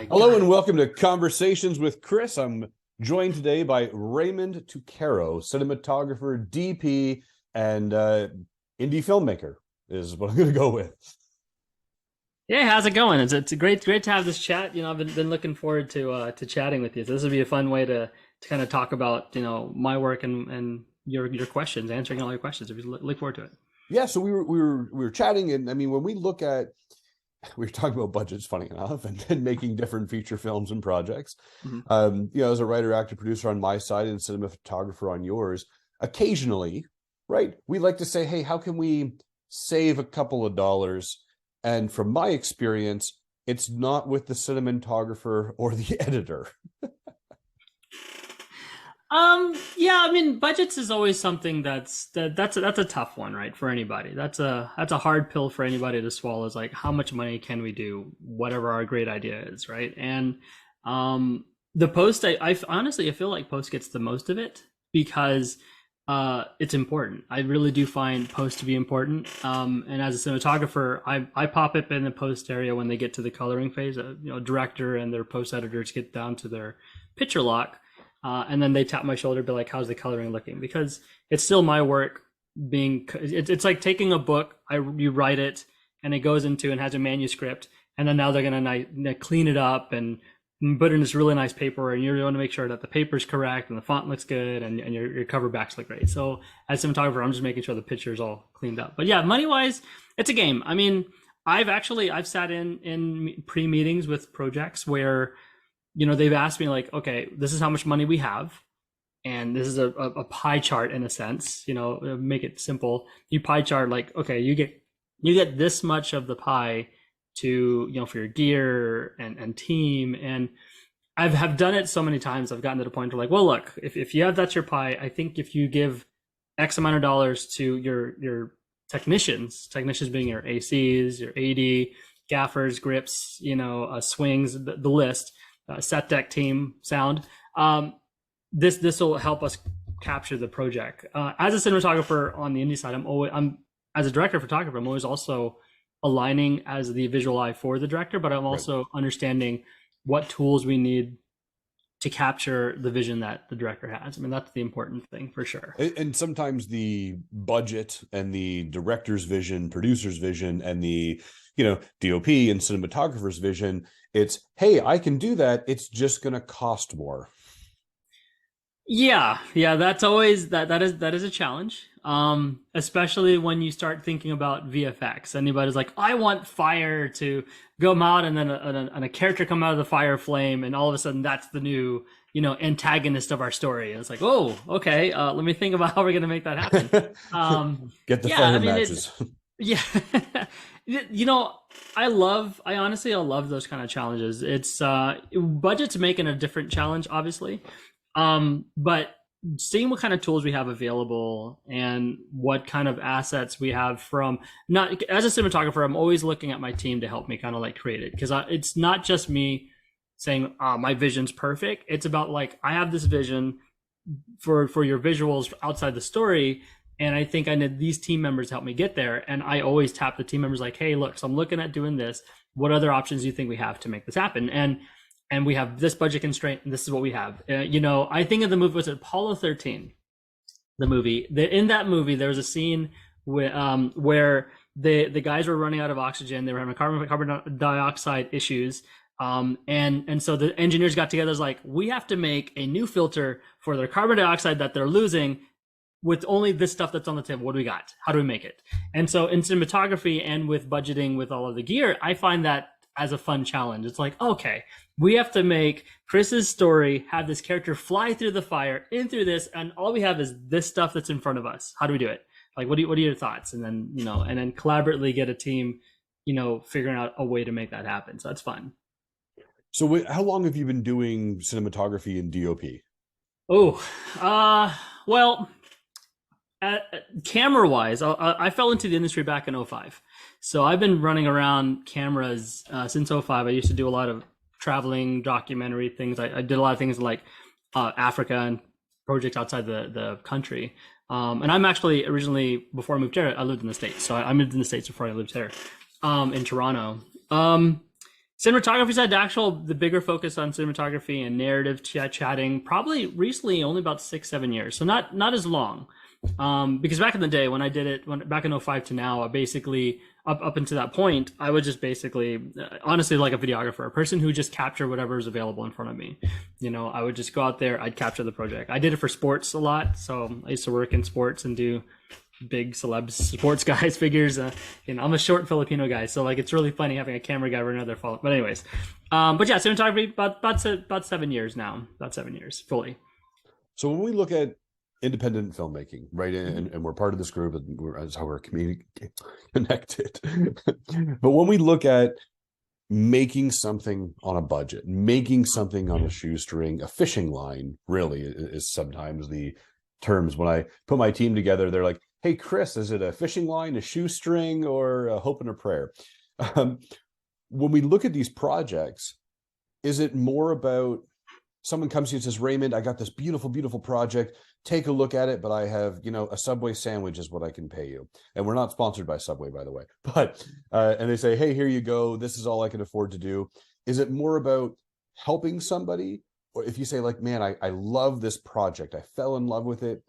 Hello and welcome to Conversations with Chris. I'm joined today by Raymond Tuquero, cinematographer, DP, and indie filmmaker is what I'm going to go with. Yeah, how's it going? It's a great to have this chat. I've been looking forward to chatting with you. So this would be a fun way to kind of talk about my work and your questions, answering all your questions. If you look forward to it. Yeah, so we were chatting, and I mean, when we look at, we were talking about budgets, funny enough, and making different feature films and projects. As a writer, actor, producer on my side and cinematographer on yours, occasionally, right, we like to say, hey, how can we save a couple of dollars? And from my experience, it's not with the cinematographer or the editor. Yeah, I mean, budgets is always something that's a tough one, right? For anybody. That's a hard pill for anybody to swallow. Is like, how much money can we do whatever our great idea is, right? And the post, I honestly, I feel like post gets the most of it because it's important. I really do find post to be important. And as a cinematographer, I pop up in the post area when they get to the coloring phase. Director and their post editors get down to their picture lock. And then they tap my shoulder, be like, how's the coloring looking? Because it's still my work it's like taking a book, you write it, and it goes into and has a manuscript. And then now they're going to clean it up and put in this really nice paper. And you want to make sure that the paper's correct and the font looks good and your cover backs look great. So as a cinematographer, I'm just making sure the picture's all cleaned up. But yeah, money wise, it's a game. I mean, I've sat in pre-meetings with projects where they've asked me like, okay, this is how much money we have. And this is a pie chart in a sense, make it simple. You pie chart like, okay, you get this much of the pie to, for your gear and team. And have done it so many times. I've gotten to the point where like, well, look, if you have, that's your pie. I think if you give X amount of dollars to your technicians being your ACs, your AD, gaffers, grips, swings, the list, set deck team, sound. This will help us capture the project. As a cinematographer on the indie side, I'm as a director of photography, I'm always also aligning as the visual eye for the director, but I'm also understanding what tools we need to capture the vision that the director has. I mean, that's the important thing for sure. And sometimes the budget and the director's vision, producer's vision, and the DOP and cinematographer's vision, it's, hey, I can do that. It's just going to cost more. Yeah, that's always that is a challenge. Especially when you start thinking about VFX. Anybody's like, I want fire to go out and then a character come out of the fire flame, and all of a sudden that's the new antagonist of our story. And it's like, oh, okay, let me think about how we're gonna make that happen. Get the fire matches. Yeah. I honestly love those kind of challenges. It's budget's making a different challenge, obviously. But seeing what kind of tools we have available and what kind of assets we have from, not as a cinematographer, I'm always looking at my team to help me kind of like create it. Because it's not just me saying, my vision's perfect. It's about like, I have this vision for your visuals outside the story. And I think I need these team members to help me get there. And I always tap the team members like, hey, look, so I'm looking at doing this. What other options do you think we have to make this happen? And we have this budget constraint, and this is what we have. I think of the movie, was it Apollo 13? The movie. In that movie, there was a scene where the guys were running out of oxygen. They were having carbon dioxide issues. And so the engineers got together, was like, we have to make a new filter for their carbon dioxide that they're losing with only this stuff that's on the table. What do we got? How do we make it? And so in cinematography and with budgeting with all of the gear, I find that as a fun challenge. It's like, okay, we have to make Chris's story have this character fly through the fire, in through this, and all we have is this stuff that's in front of us. How do we do it? Like, what are your thoughts? And then, and then collaboratively get a team, figuring out a way to make that happen. So that's fun. So how long have you been doing cinematography in DOP? Well, camera wise, I fell into the industry back in 2005. So I've been running around cameras since 2005. I used to do a lot of traveling documentary things. I did a lot of things like Africa and projects outside the country. And I'm actually originally, before I moved here, I lived in the States. So I moved in the States before I lived here, in Toronto. Cinematography side, the bigger focus on cinematography and narrative chatting, probably recently only about 6-7 years. So not as long. Because back in the day when I did it, back in 05 to now, I basically, up until that point, I was just basically, honestly, like a videographer, a person who just captured whatever is available in front of me. I would just go out there, I'd capture the project. I did it for sports a lot. So I used to work in sports and do big celebs, sports guys, figures. I'm a short Filipino guy, so like it's really funny having a camera guy run another follow. But anyways, but yeah, cinematography about 7 years now, about 7 years fully. So when we look at independent filmmaking, right, and we're part of this group, and that's how we're connected. But when we look at making something on a budget, making something on a shoestring, a fishing line, really is sometimes the terms. When I put my team together, they're like, "Hey, Chris, is it a fishing line, a shoestring, or a hope and a prayer?" When we look at these projects, is it more about someone comes to you and says, "Raymond, I got this beautiful, beautiful project. Take a look at it, but I have, a Subway sandwich is what I can pay you." And we're not sponsored by Subway, by the way. But and they say, "Hey, here you go. This is all I can afford to do." Is it more about helping somebody? Or if you say, like, "Man, I love this project. I fell in love with it."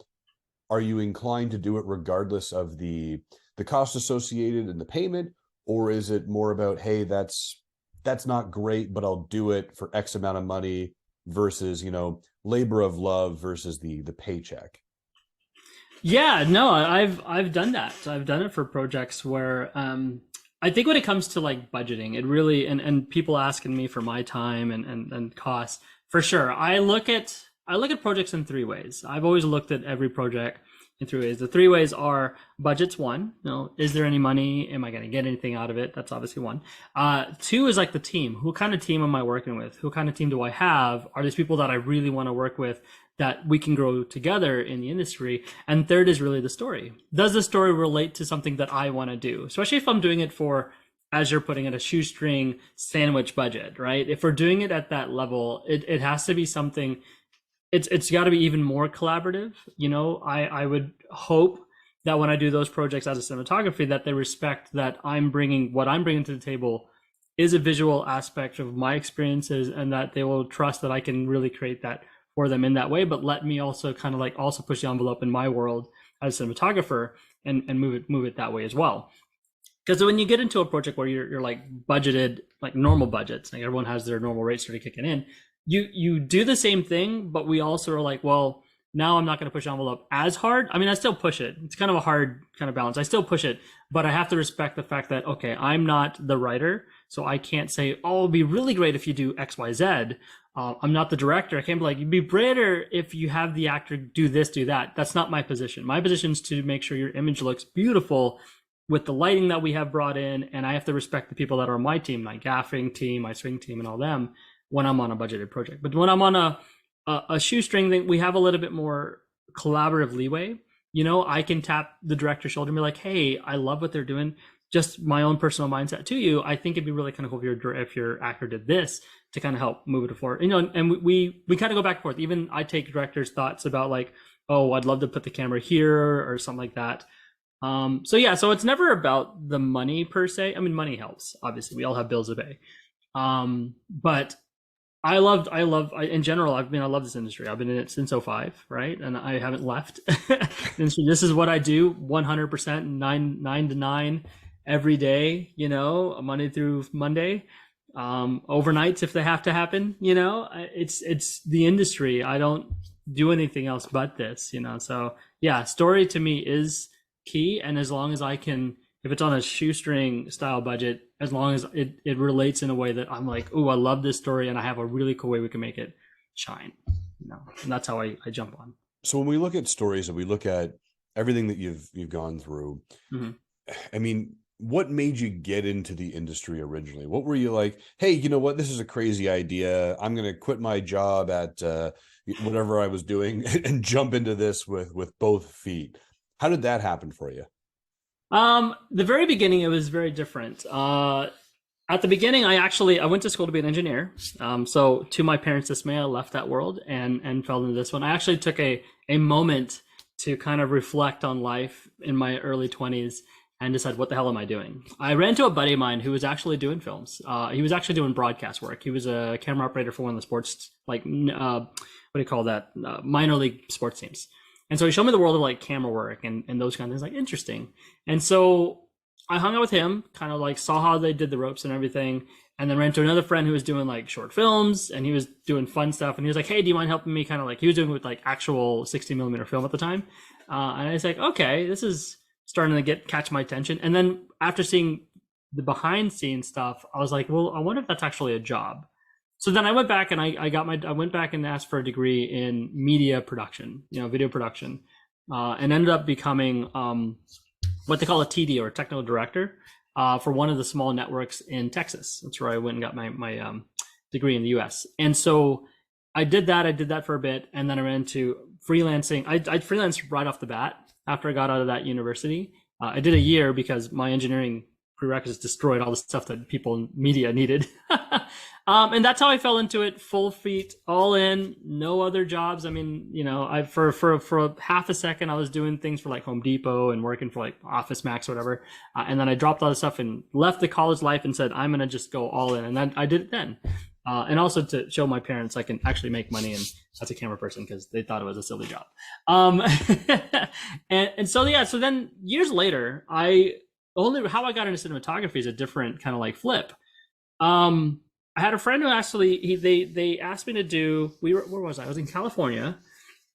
Are you inclined to do it regardless of the cost associated and the payment? Or is it more about, "Hey, that's not great, but I'll do it for X amount of money," versus, labor of love versus the paycheck? Yeah, no, I've done that. I've done it for projects where I think when it comes to like budgeting, it really, and people asking me for my time and cost, for sure. I look at projects in 3 ways. I've always looked at every project in 3 ways. The 3 ways are: budget's one. Is there any money? Am I going to get anything out of it? That's obviously one. 2 is like the team. Who kind of team am I working with? Who kind of team do I have? Are these people that I really want to work with, that we can grow together in the industry? And 3rd is really the story. Does the story relate to something that I want to do? Especially if I'm doing it for, as you're putting it, a shoestring sandwich budget, right? If we're doing it at that level, it has to be something. It's got to be even more collaborative. I would hope that when I do those projects as a cinematography, that they respect that what I'm bringing to the table is a visual aspect of my experiences, and that they will trust that I can really create that for them in that way. But let me also kind of like also push the envelope in my world as a cinematographer and move it that way as well. Because when you get into a project where you're like budgeted, like normal budgets, like everyone has their normal rates started kicking in, you do the same thing, but we also are like, well, now I'm not going to push the envelope as hard. I mean, I still push it. It's kind of a hard kind of balance. I still push it, but I have to respect the fact that, okay, I'm not the writer, so I can't say, "Oh, it'd be really great if you do X, Y, Z." I'm not the director. I can't be like, "It'd be better if you have the actor do this, do that." That's not my position. My position is to make sure your image looks beautiful with the lighting that we have brought in, and I have to respect the people that are on my team, my gaffing team, my swing team, and all them, when I'm on a budgeted project. But when I'm on a shoestring thing, we have a little bit more collaborative leeway. I can tap the director's shoulder and be like, "Hey, I love what they're doing. Just my own personal mindset to you. I think it'd be really kind of cool if your actor did this to kind of help move it forward." And we kind of go back and forth. Even I take directors' thoughts about like, "Oh, I'd love to put the camera here," or something like that. So it's never about the money per se. I mean, money helps. Obviously, we all have bills to pay. But I in general, I love this industry. I've been in it since 05, right? And I haven't left. And so this is what I do 100%, 9 to 9 every day, Monday through Monday, overnights if they have to happen, it's the industry. I don't do anything else but this, so yeah, story to me is key. And as long as I can, if it's on a shoestring style budget, as long as it relates in a way that I'm like, "Oh, I love this story and I have a really cool way we can make it shine," and that's how I jump on. So when we look at stories and we look at everything that you've gone through, I mean, what made you get into the industry originally? What were you like, "Hey, you know what? This is a crazy idea. I'm going to quit my job at whatever I was doing and jump into this with both feet." How did that happen for you? The very beginning, it was very different. At the beginning, I went to school to be an engineer. So to my parents' dismay, I left that world and fell into this one. I actually took a moment to kind of reflect on life in my early 20s and decide, what the hell am I doing? I ran into a buddy of mine who was actually doing films. He was actually doing broadcast work. He was a camera operator for one of the sports, like, what do you call that? Minor league sports teams. And so he showed me the world of like camera work and those kind of things, like interesting. And so I hung out with him, kind of like saw how they did the ropes and everything. And then ran into another friend who was doing like short films, and he was doing fun stuff. And he was like, "Hey, do you mind helping me?" Kind of like, he was doing with like actual 60 millimeter film at the time. And I was like, "Okay, this is starting to catch my attention." And then after seeing the behind scenes stuff, I was like, "Well, I wonder if that's actually a job." So then I went back and I went back and asked for a degree in media production, video production, and ended up becoming what they call a TD, or technical director, for one of the small networks in Texas. That's where I went and got my degree in the US. And so I did that for a bit, and then I ran into freelancing. I freelanced right off the bat after I got out of that university. I did a year because my engineering prerequisites destroyed all the stuff that people in media needed. And that's how I fell into it, full feet, all in, no other jobs. I mean, I for half a second I was doing things for like Home Depot and working for like Office Max or whatever, and then I dropped all the stuff and left the college life and said, I'm gonna just go all in, and then I did it then. And also to show my parents I can actually make money and as a camera person, because they thought it was a silly job. And so yeah, so then years later, how I got into cinematography is a different kind of like flip. I had a friend who actually they asked me to do. Where was I? I was in California,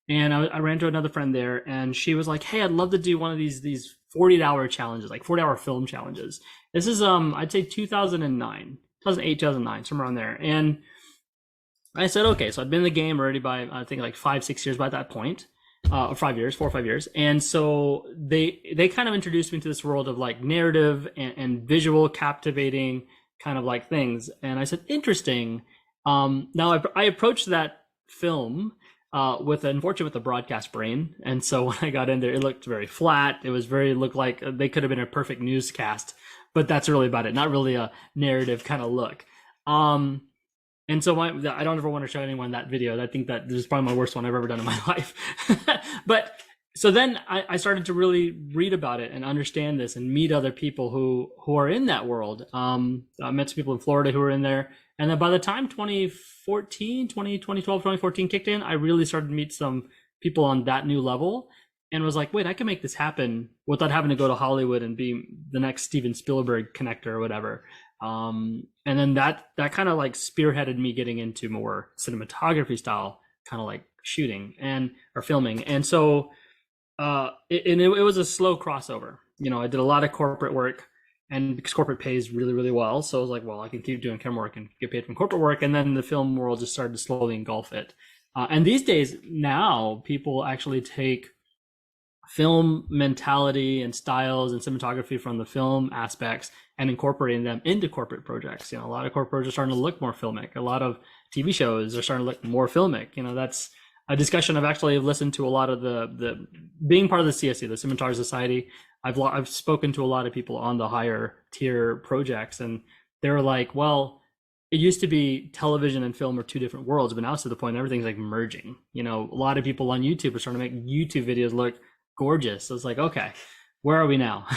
and I ran to another friend there, and she was like, "Hey, I'd love to do one of these 40-hour challenges, like 40-hour film challenges." This is I'd say 2009, 2008, 2009, somewhere around there. And I said, okay. So I'd been in the game already by I think like 5-6 years by that point, or 5 years, 4 or 5 years. And so they kind of introduced me to this world of like narrative and visual, captivating kind of like things. And I said, interesting. Now I approached that film with a broadcast brain. And so when I got in there, it looked very flat. It looked like they could have been a perfect newscast, but that's really about it. Not really a narrative kind of look. And so I don't ever want to show anyone that video. I think that this is probably my worst one I've ever done in my life. But so then I started to really read about it and understand this and meet other people who are in that world. I met some people in Florida who were in there. And then by the time 2012, 2014 kicked in, I really started to meet some people on that new level and was like, wait, I can make this happen without having to go to Hollywood and be the next Steven Spielberg connector or whatever. And then that kind of like spearheaded me getting into more cinematography style, kind of like shooting or filming. And so it was a slow crossover. I did a lot of corporate work, and because corporate pays really, really well. So I was like, well, I can keep doing camera work and get paid from corporate work. And then the film world just started to slowly engulf it. And these days now, people actually take film mentality and styles and cinematography from the film aspects and incorporating them into corporate projects. A lot of corporate projects are starting to look more filmic. A lot of TV shows are starting to look more filmic. That's a discussion I've actually listened to a lot of the being part of the CSC, the Cinematography Society. I've spoken to a lot of people on the higher tier projects, and they were like, well, it used to be television and film are two different worlds, but now it's to the point everything's like merging. A lot of people on YouTube are starting to make YouTube videos look gorgeous. So it's like, okay, where are we now?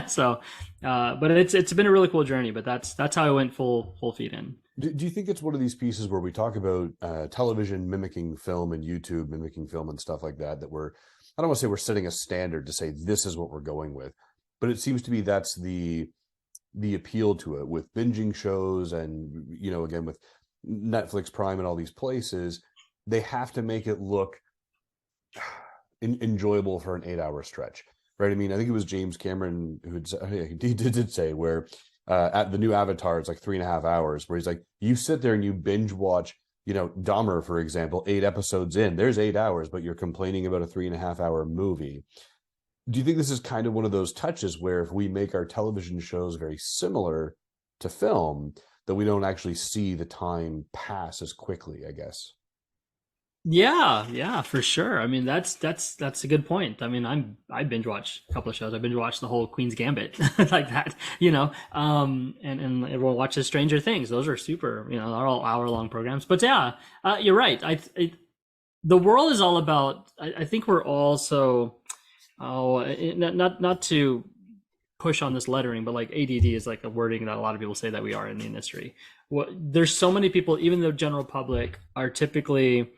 So, but it's been a really cool journey, but that's how I went full feet in. Do you think it's one of these pieces where we talk about television mimicking film and YouTube mimicking film and stuff like that, I don't want to say we're setting a standard to say this is what we're going with, but it seems to be that's the appeal to it with binging shows and, again, with Netflix Prime and all these places, they have to make it look enjoyable for an 8-hour stretch, right? I mean, I think it was James Cameron who he did say where at the new Avatar, it's like 3.5 hours, where he's like, you sit there and you binge watch, Dahmer, for example, 8 episodes in, there's 8 hours, but you're complaining about a 3.5-hour movie. Do you think this is kind of one of those touches where if we make our television shows very similar to film, that we don't actually see the time pass as quickly, I guess? Yeah, for sure. I mean, that's a good point. I mean, I binge watch a couple of shows. I binge watched the whole Queen's Gambit like that, and everyone watches Stranger Things. Those are super, they're all hour-long programs. But yeah, you're right. the world is all about. I think we're all so. Oh, not to push on this lettering, but like ADD is like a wording that a lot of people say that we are in the industry. There's so many people, even the general public, are typically.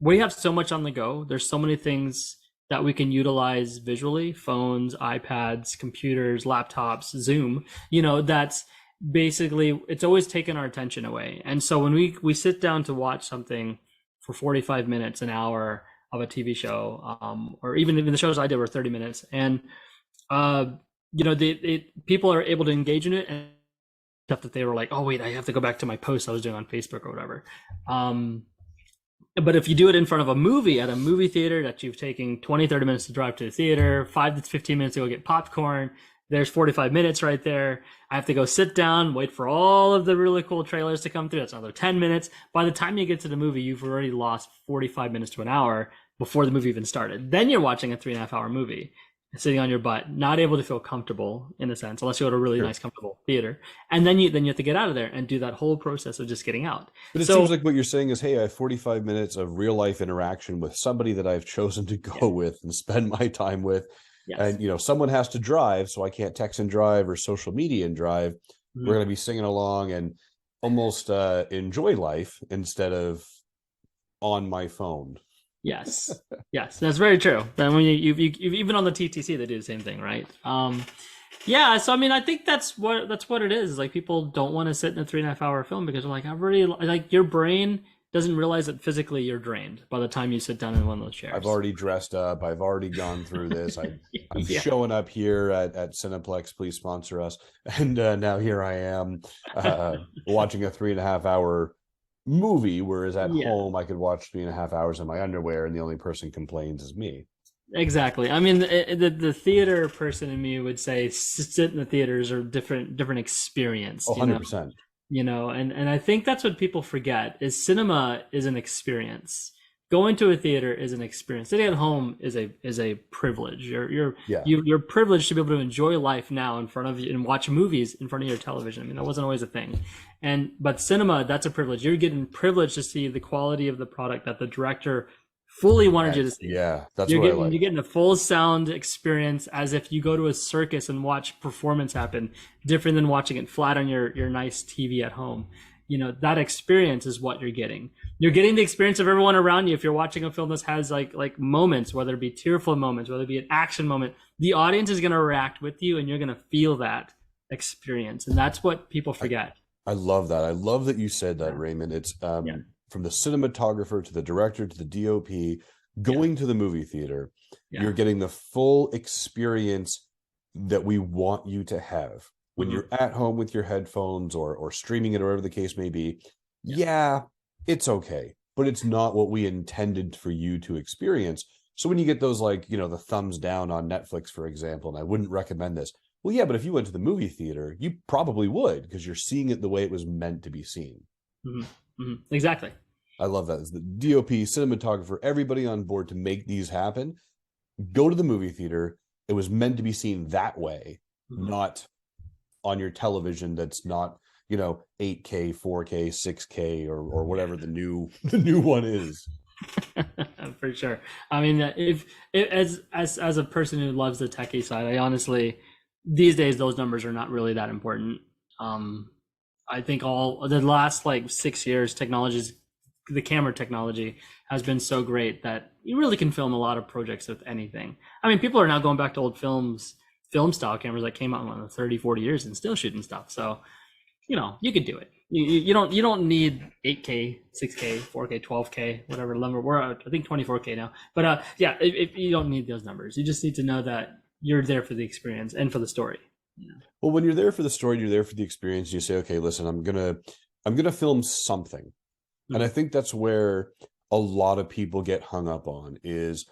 We have so much on the go. There's so many things that we can utilize visually: phones, iPads, computers, laptops, Zoom. That's basically, it's always taken our attention away. And so when we sit down to watch something for 45 minutes, an hour of a TV show, or even the shows I did were 30 minutes, and uh, people are able to engage in it, and stuff that they were like, oh wait, I have to go back to my post I was doing on Facebook or whatever. But if you do it in front of a movie at a movie theater that you've taken 20, 30 minutes to drive to the theater, 5 to 15 minutes to go get popcorn, there's 45 minutes right there. I have to go sit down, wait for all of the really cool trailers to come through. That's another 10 minutes. By the time you get to the movie, you've already lost 45 minutes to an hour before the movie even started. Then you're watching a 3.5 hour movie, sitting on your butt, not able to feel comfortable in a sense, unless you go to a really nice, comfortable theater. And then you have to get out of there and do that whole process of just getting out. But it seems like what you're saying is, hey, I have 45 minutes of real life interaction with somebody that I've chosen to go with and spend my time with. Yes. And, someone has to drive, so I can't text and drive or social media and drive. Mm-hmm. We're going to be singing along and almost enjoy life instead of on my phone. Yes, yes, that's very true. Then when you even on the TTC, they do the same thing, right? Yeah. So I mean, I think that's what it is. Like, people don't want to sit in a 3.5 hour film because they're like, I've already, like, your brain doesn't realize that physically you're drained by the time you sit down in one of those chairs. I've already dressed up. I've already gone through this. I'm showing up here at Cineplex. Please sponsor us. And now here I am watching a 3.5 hour movie, whereas at home I could watch 3.5 hours in my underwear and the only person complains is me. Exactly. I mean, the theater person in me would say sit in the theaters are different experience. 100%. And I think that's what people forget is cinema is an experience. Going to a theater is an experience. Sitting at home is a privilege. You're privileged to be able to enjoy life now in front of you and watch movies in front of your television. I mean, that wasn't always a thing. But cinema, that's a privilege. You're getting privileged to see the quality of the product that the director fully wanted you to see. Yeah, that's what I like. You're getting a full sound experience as if you go to a circus and watch performance happen, different than watching it flat on your nice TV at home. That experience is what you're getting. You're getting the experience of everyone around you. If you're watching a film that has like moments, whether it be tearful moments, whether it be an action moment, the audience is going to react with you and you're going to feel that experience. And that's what people forget. I love that. I love that you said that, Raymond. It's from the cinematographer to the director to the DOP going to the movie theater. You're getting the full experience that we want you to have. When you're at home with your headphones or streaming it or whatever the case may be, it's okay. But it's not what we intended for you to experience. So when you get those, like, the thumbs down on Netflix, for example, and I wouldn't recommend this. Well, yeah, but if you went to the movie theater, you probably would, because you're seeing it the way it was meant to be seen. Mm-hmm. Mm-hmm. Exactly. I love that. It's the DOP, cinematographer, everybody on board to make these happen. Go to the movie theater. It was meant to be seen that way, not on your television that's not 8K, 4K, 6K, or whatever the new one is. For sure. I mean, if as a person who loves the techie side, I honestly, these days those numbers are not really that important. I think all the last 6 years, the camera technology has been so great that you really can film a lot of projects with anything. I mean, people are now going back to old film style cameras that came out in 30, 40 years and still shooting stuff. So, you could do it. You don't need 8K, 6K, 4K, 12K, whatever number. We're at, I think 24K now. But if you don't need those numbers. You just need to know that you're there for the experience and for the story. Well, when you're there for the story, you're there for the experience. You say, okay, listen, I'm gonna film something. And I think that's where a lot of people get hung up on is,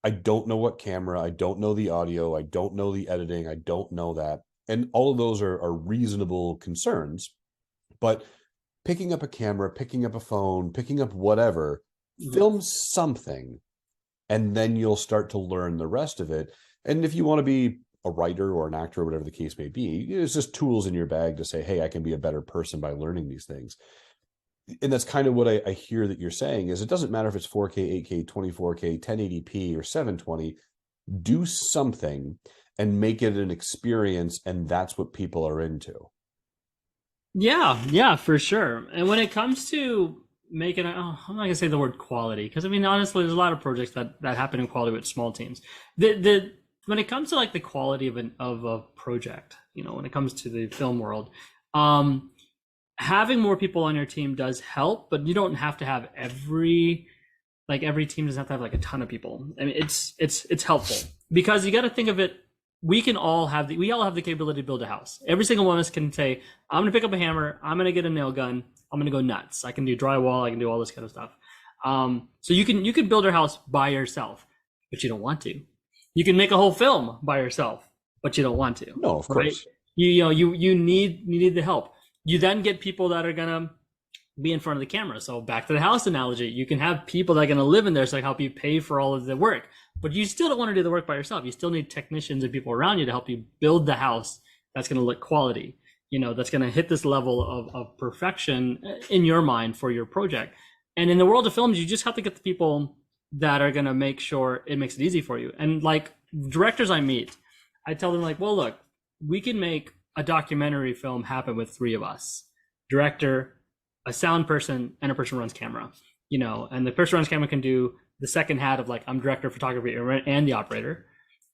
I don't know what camera, I don't know the audio, I don't know the editing, I don't know that. And all of those are reasonable concerns. But picking up a camera, picking up a phone, picking up whatever, film something, and then you'll start to learn the rest of it. And if you want to be a writer or an actor or whatever the case may be, it's just tools in your bag to say, hey, I can be a better person by learning these things. and that's kind of what I hear that you're saying is it doesn't matter if it's 4K, 8K, 24K, 1080p, or 720. Do something and make it an experience, and that's what people are into. Yeah, yeah, for sure. And when it comes to making, I'm not gonna say the word quality because I mean honestly, there's a lot of projects that happen in quality with small teams. The when it comes to like the quality of a project, you know, when it comes to the film world, um, having more people on your team does help, but you don't have to have every team doesn't have to have like a ton of people. I mean, it's helpful because you got to think of it. We all have the capability to build a house. Every single one of us can say, I'm going to pick up a hammer, I'm going to get a nail gun, I'm going to go nuts. I can do drywall, I can do all this kind of stuff. So you can build your house by yourself, but you don't want to. You can make a whole film by yourself, but you don't want to. No, of right? course. You need the help. You then get people that are gonna be in front of the camera. So back to the house analogy, you can have people that are gonna live in there, so help you pay for all of the work. But you still don't want to do the work by yourself. You still need technicians and people around you to help you build the house that's gonna look quality. You know, that's gonna hit this level of perfection in your mind for your project. And in the world of films, you just have to get the people that are gonna make sure it makes it easy for you. And like directors I meet, I tell them like, well, look, we can make a documentary film happen with three of us: director, a sound person, and a person who runs camera. You know, and the person who runs camera can do the second hat of like, I'm director of photography and the operator.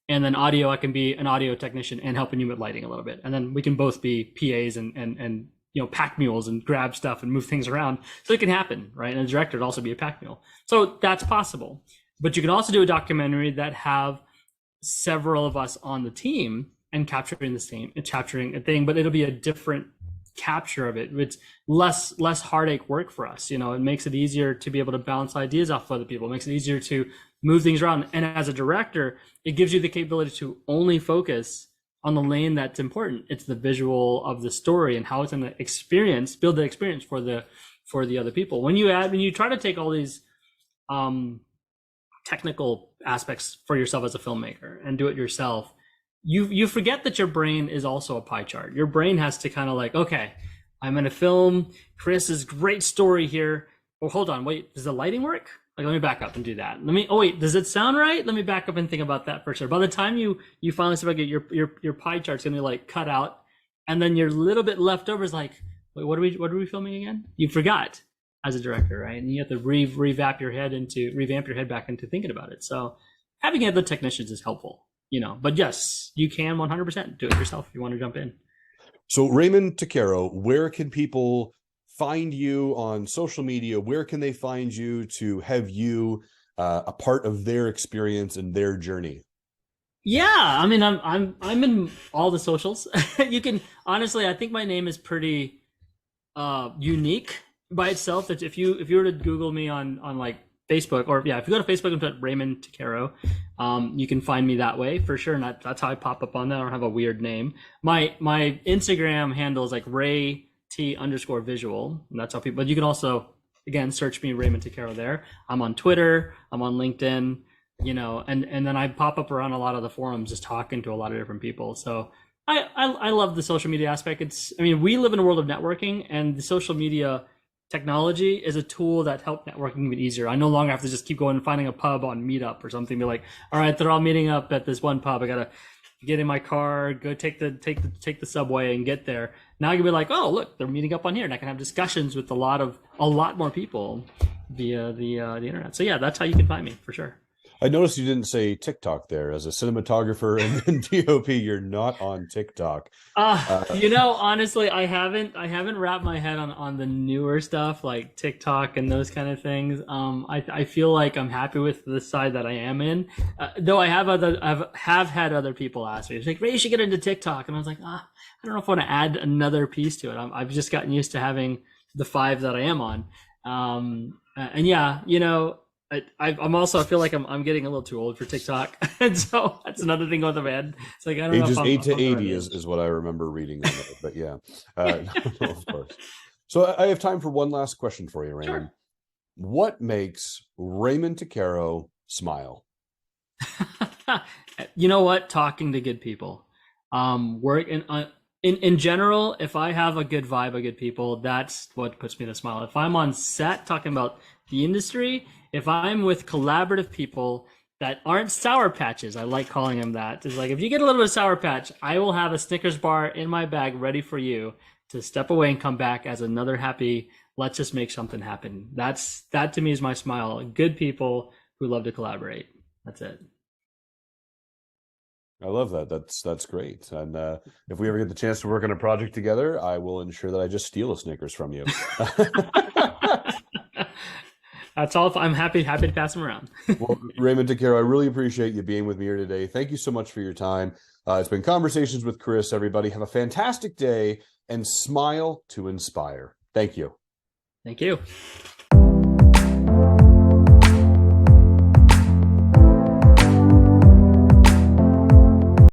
And then audio, I can be an audio technician and helping you with lighting a little bit. And then we can both be PAs and you know, pack mules and grab stuff and move things around. So it can happen, right? And the director would also be a pack mule. So that's possible. But you can also do a documentary that have several of us on the team and capturing a thing, but it'll be a different capture of it. It's less heartache work for us. You know, it makes it easier to be able to bounce ideas off of other people. It makes it easier to move things around. And as a director, it gives you the capability to only focus on the lane that's important. It's the visual of the story and how it's going to build the experience for the other people. When you try to take all these technical aspects for yourself as a filmmaker and do it yourself, you forget that your brain is also a pie chart. Your brain has to kind of like, okay, I'm going to film Chris's great story here. Oh, hold on, wait, does the lighting work? Like, let me back up and do that. Oh wait, does it sound right? Let me back up and think about that for sure. By the time you finally start to get your pie chart's going to like cut out, and then your little bit left over is like, wait, what are we filming again? You forgot as a director, right? And you have to revamp your head back into thinking about it. So having other technicians is helpful. You know, but yes, you can 100% do it yourself if you want to jump in. So Raymond Tuq'ero, where can people find you on social media? Where can they find you to have you a part of their experience and their journey? Yeah, I mean, I'm in all the socials. You can honestly, I think my name is pretty unique by itself. That if you were to Google me on like Facebook, or yeah, if you go to Facebook and put Raymond Tuq'ero, you can find me that way for sure. And that's how I pop up on that. I don't have a weird name. My Instagram handle is like RayT_visual, and that's how people. But you can also again search me Raymond Tuq'ero there. I'm on Twitter. I'm on LinkedIn. You know, and then I pop up around a lot of the forums, just talking to a lot of different people. So I love the social media aspect. I mean, we live in a world of networking, and the social media technology is a tool that helps networking be easier. I no longer have to just keep going and finding a pub on Meetup or something. Be like, all right, they're all meeting up at this one pub. I gotta get in my car, go take the subway and get there. Now I can be like, oh look, they're meeting up on here, and I can have discussions with a lot more people via the internet. So yeah, that's how you can find me for sure. I noticed you didn't say TikTok there. As a cinematographer and DOP, you're not on TikTok. You know, honestly, I haven't wrapped my head on the newer stuff like TikTok and those kind of things. I feel like I'm happy with the side that I am in. Though I have had other people ask me, it's like, Ray, you should get into TikTok, and I was like, I don't know if I want to add another piece to it. I've just gotten used to having the 5 that I am on. And yeah, you know. I'm also, I feel like I'm getting a little too old for TikTok, and so that's another thing going through my head. It's like I don't know. Ages 8 to 80 is what I remember reading on it, but yeah, no, of course. So I have time for one last question for you, Raymond. Sure. What makes Raymond Tuq'ero smile? You know what? Talking to good people. in general, if I have a good vibe, a good people, that's what puts me to smile. If I'm on set talking about the industry, if I'm with collaborative people that aren't sour patches, I like calling them that. It's like if you get a little bit of sour patch, I will have a Snickers bar in my bag ready for you to step away and come back as another happy, let's just make something happen. That to me is my smile. Good people who love to collaborate. That's it. I love that. That's great. And if we ever get the chance to work on a project together, I will ensure that I just steal a Snickers from you. That's all. I'm happy to pass them around. Well, Raymond Tuquero, I really appreciate you being with me here today. Thank you so much for your time. It's been Conversations with Chris, everybody. Have a fantastic day and smile to inspire. Thank you. Thank you.